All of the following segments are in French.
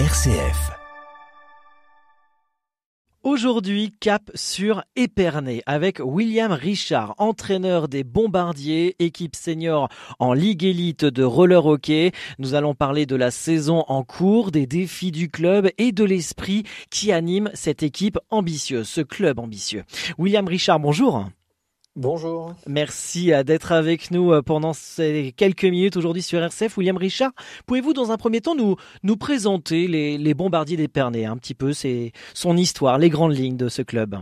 RCF. Aujourd'hui, cap sur Épernay avec William Richard, entraîneur des Bombardiers, équipe senior en Ligue élite de roller hockey. Nous allons parler de la saison en cours, des défis du club et de l'esprit qui anime cette équipe ambitieuse, ce club ambitieux. William Richard, bonjour. Bonjour. Merci d'être avec nous pendant ces quelques minutes aujourd'hui sur RCF. William Richard, pouvez-vous dans un premier temps nous présenter les Bombardiers d'Épernay, un petit peu son histoire, les grandes lignes de ce club?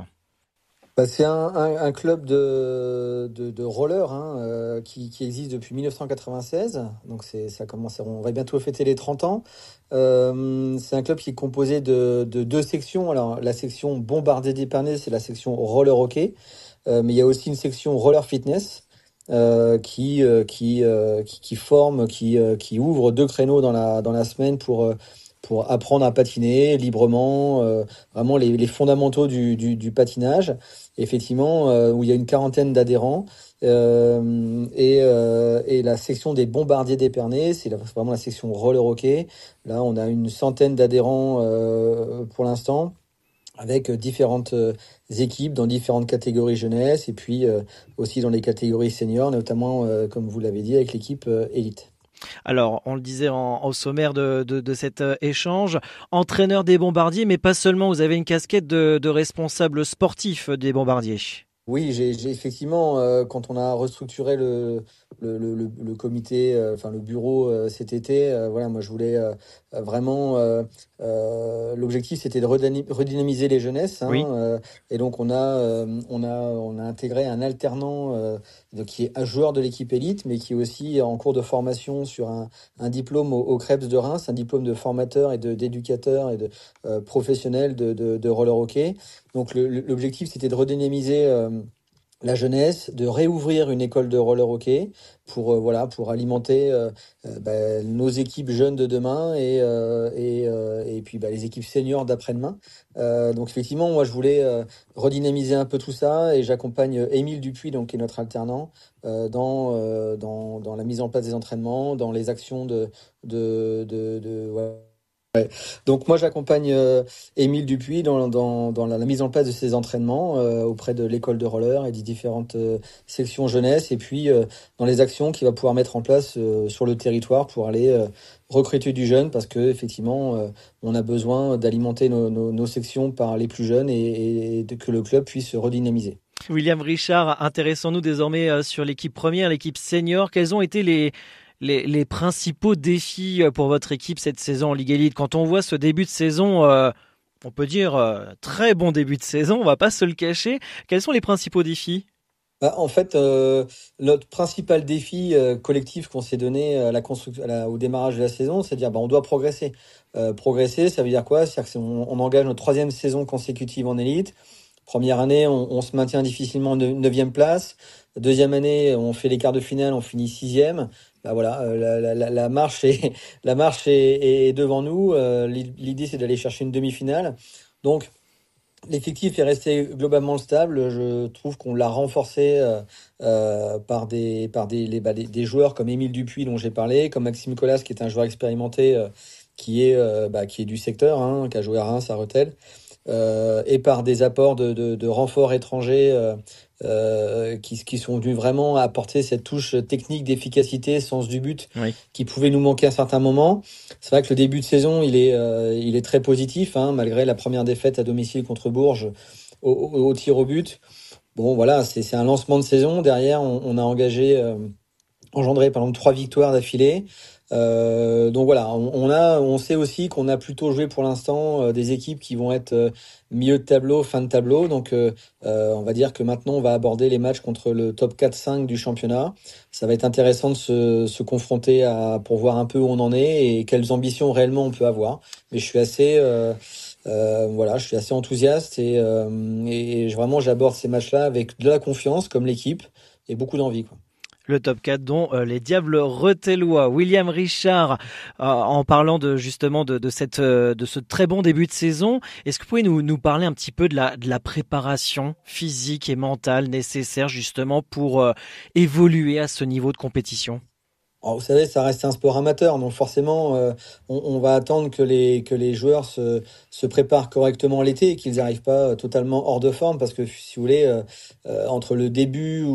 C'est un club de roller qui existe depuis 1996. Donc ça commence, on va bientôt fêter les 30 ans. C'est un club qui est composé de deux sections. Alors la section Bombardiers d'Épernay, c'est la section roller hockey. Mais il y a aussi une section roller fitness qui forme, qui ouvre 2 créneaux dans la semaine pour apprendre à patiner librement, vraiment les fondamentaux du patinage. Effectivement, où il y a une quarantaine d'adhérents. Et la section des Bombardiers d'Épernay, c'est vraiment la section roller hockey. Là, on a une centaine d'adhérents pour l'instant, avec différentes équipes dans différentes catégories jeunesse et puis aussi dans les catégories seniors, notamment, comme vous l'avez dit, avec l'équipe élite. Alors, on le disait au sommaire de cet échange, entraîneur des Bombardiers, mais pas seulement, vous avez une casquette de responsable sportif des Bombardiers. Oui, j'ai effectivement, quand on a restructuré le comité, le bureau cet été, voilà, moi je voulais vraiment, l'objectif c'était de redynamiser les jeunesses, Oui. et donc on a intégré un alternant qui est un joueur de l'équipe élite, mais qui est aussi en cours de formation sur un diplôme au Krebs de Reims, un diplôme de formateur et d'éducateur et de professionnel de roller hockey. Donc l'objectif c'était de redynamiser la jeunesse, de réouvrir une école de roller hockey pour alimenter nos équipes jeunes de demain et puis les équipes seniors d'après-demain. Donc effectivement, moi je voulais redynamiser un peu tout ça et j'accompagne Émile Dupuis, donc qui est notre alternant, dans la mise en place des entraînements, dans les actions Ouais. Donc moi j'accompagne Émile Dupuis dans la mise en place de ces entraînements auprès de l'école de roller et des différentes sections jeunesse, et puis dans les actions qu'il va pouvoir mettre en place sur le territoire pour aller recruter du jeune, parce que effectivement on a besoin d'alimenter nos sections par les plus jeunes et que le club puisse se redynamiser. William Richard, intéressons-nous désormais sur l'équipe première, l'équipe senior. Quels ont été les principaux défis pour votre équipe cette saison en Ligue Élite? Quand on voit ce début de saison, on peut dire très bon début de saison, on va pas se le cacher. Quels sont les principaux défis? En fait, notre principal défi collectif qu'on s'est donné au démarrage de la saison, c'est de dire on doit progresser. Progresser, ça veut dire quoi? C'est-à-dire qu'on engage notre 3e saison consécutive en élite. Première année, on se maintient difficilement 9e place. Deuxième année, on fait les quarts de finale, on finit 6e. Voilà, la marche est devant nous. L'idée, c'est d'aller chercher une demi-finale. Donc, l'effectif est resté globalement stable. Je trouve qu'on l'a renforcé par des joueurs comme Émile Dupuis, dont j'ai parlé, comme Maxime Colas, qui est un joueur expérimenté, qui est du secteur, qui a joué à Reims, à Rethel. Et par des apports de renforts étrangers qui sont venus vraiment apporter cette touche technique, d'efficacité, sens du but, Oui. qui pouvait nous manquer à certains moments. C'est vrai que le début de saison, il est très positif, malgré la première défaite à domicile contre Bourges au tir au but. Bon, voilà, c'est un lancement de saison. Derrière, on a engendré par exemple 3 victoires d'affilée. Donc voilà, on sait aussi qu'on a plutôt joué pour l'instant des équipes qui vont être milieu de tableau, fin de tableau. Donc on va dire que maintenant on va aborder les matchs contre le top 4-5 du championnat. Ça va être intéressant de se confronter pour voir un peu où on en est et quelles ambitions réellement on peut avoir. Mais je suis assez enthousiaste et vraiment j'aborde ces matchs-là avec de la confiance, comme l'équipe, et beaucoup d'envie, quoi. Le top 4 dont les Diables Rethellois. William Richard, en parlant justement de ce très bon début de saison, est-ce que vous pouvez nous parler un petit peu de la préparation physique et mentale nécessaire justement pour évoluer à ce niveau de compétition? Alors, vous savez, ça reste un sport amateur, donc forcément, on va attendre que les joueurs se préparent correctement l'été et qu'ils n'arrivent pas totalement hors de forme, parce que si vous voulez, entre le début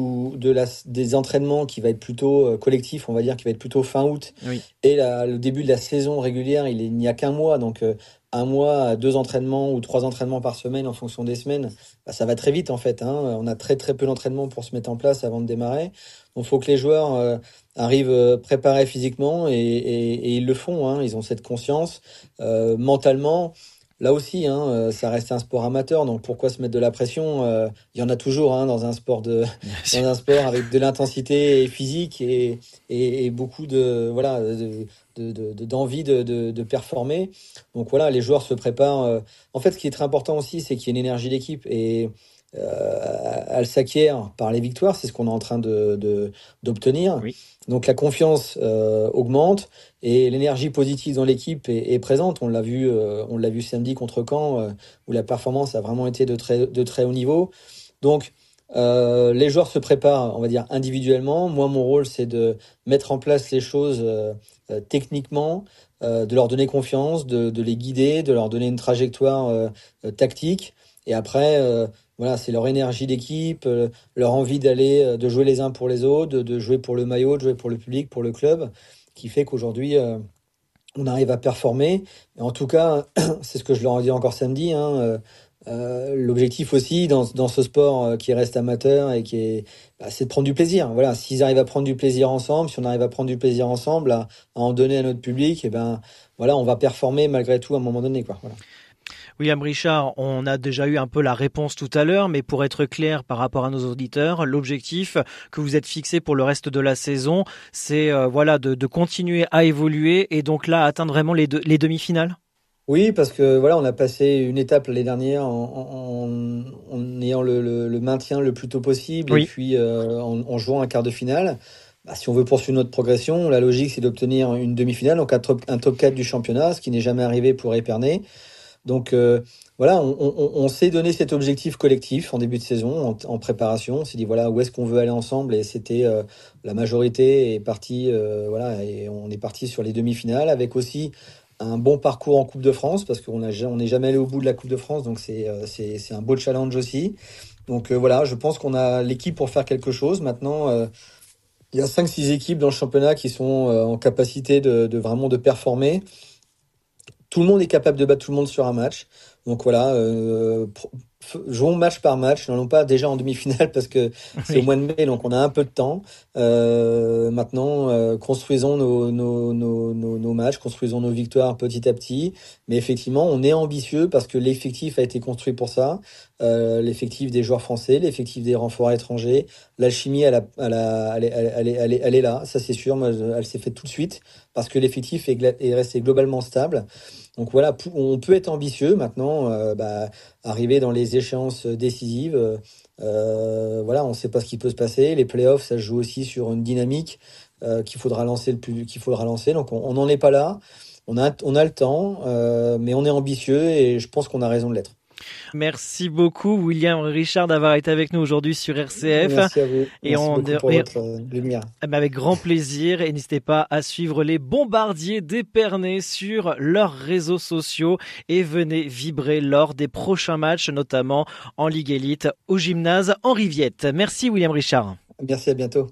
des entraînements qui va être plutôt collectif, on va dire, qui va être plutôt fin août, Oui. et le début de la saison régulière, il n'y a qu'un mois, donc un mois, 2 entraînements ou 3 entraînements par semaine en fonction des semaines, bah, ça va très vite en fait, hein. On a très très peu d'entraînements pour se mettre en place avant de démarrer. Donc, il faut que les joueurs arrivent préparés physiquement et ils le font, hein. Ils ont cette conscience. Mentalement, là aussi, hein, ça reste un sport amateur, donc pourquoi se mettre de la pression? Il y en a toujours, hein, dans un sport Bien dans sûr. un sport avec de l'intensité physique et beaucoup d'envie de performer. Donc voilà, les joueurs se préparent. En fait, ce qui est très important aussi, c'est qu'il y ait une énergie d'équipe et elle s'acquiert par les victoires. C'est ce qu'on est en train d'obtenir. Oui. Donc la confiance augmente et l'énergie positive dans l'équipe est présente. On l'a vu samedi contre Caen, où la performance a vraiment été de très haut niveau. Donc les joueurs se préparent, on va dire, individuellement. Moi, mon rôle, c'est de mettre en place les choses techniquement, de leur donner confiance, de les guider, de leur donner une trajectoire tactique. Et après, voilà, c'est leur énergie d'équipe, leur envie de jouer les uns pour les autres, de jouer pour le maillot, de jouer pour le public, pour le club, qui fait qu'aujourd'hui, on arrive à performer. Et en tout cas, c'est ce que je leur ai dit encore samedi, hein, l'objectif aussi dans ce sport qui reste amateur et c'est de prendre du plaisir. Voilà, s'ils arrivent à prendre du plaisir ensemble, si on arrive à prendre du plaisir ensemble, à en donner à notre public, et ben voilà, on va performer malgré tout à un moment donné, quoi. Voilà. William Richard, on a déjà eu un peu la réponse tout à l'heure, mais pour être clair par rapport à nos auditeurs, l'objectif que vous êtes fixé pour le reste de la saison, c'est voilà de continuer à évoluer et donc là atteindre vraiment les demi-finales. Oui, parce que voilà, on a passé une étape l'année dernière en ayant le maintien le plus tôt possible et Oui. puis en jouant un quart de finale. Bah, si on veut poursuivre notre progression, la logique c'est d'obtenir une demi-finale, donc un top 4 du championnat, ce qui n'est jamais arrivé pour Épernay. Donc voilà, on s'est donné cet objectif collectif en début de saison, en préparation. On s'est dit voilà où est-ce qu'on veut aller ensemble et c'était la majorité est partie voilà et on est parti sur les demi-finales avec aussi un bon parcours en Coupe de France parce on n'est jamais allé au bout de la Coupe de France, donc c'est un beau challenge aussi. Donc voilà, je pense qu'on a l'équipe pour faire quelque chose. Maintenant, il y a 5 6 équipes dans le championnat qui sont en capacité de vraiment de performer. Tout le monde est capable de battre tout le monde sur un match. Donc voilà, jouons match par match, n'allons pas déjà en demi-finale parce que c'est au Oui. mois de mai, donc on a un peu de temps. Maintenant, construisons nos matchs, construisons nos victoires petit à petit. Mais effectivement, on est ambitieux parce que l'effectif a été construit pour ça. L'effectif des joueurs français, l'effectif des renforts étrangers, l'alchimie, elle est là, ça c'est sûr. Moi, elle s'est faite tout de suite parce que l'effectif est resté globalement stable. Donc voilà, on peut être ambitieux maintenant, arriver dans les échéances décisives. Voilà, on ne sait pas ce qui peut se passer. Les playoffs, ça se joue aussi sur une dynamique qu'il faudra lancer. Donc on n'en est pas là. On a le temps, mais on est ambitieux et je pense qu'on a raison de l'être. Merci beaucoup William Richard d'avoir été avec nous aujourd'hui sur RCF Merci à vous. et Merci beaucoup pour votre lumière. avec grand plaisir et n'hésitez pas à suivre les bombardiers d'Épernay sur leurs réseaux sociaux et venez vibrer lors des prochains matchs, notamment en Ligue Élite au gymnase Henri Viette. Merci William Richard. Merci, à bientôt.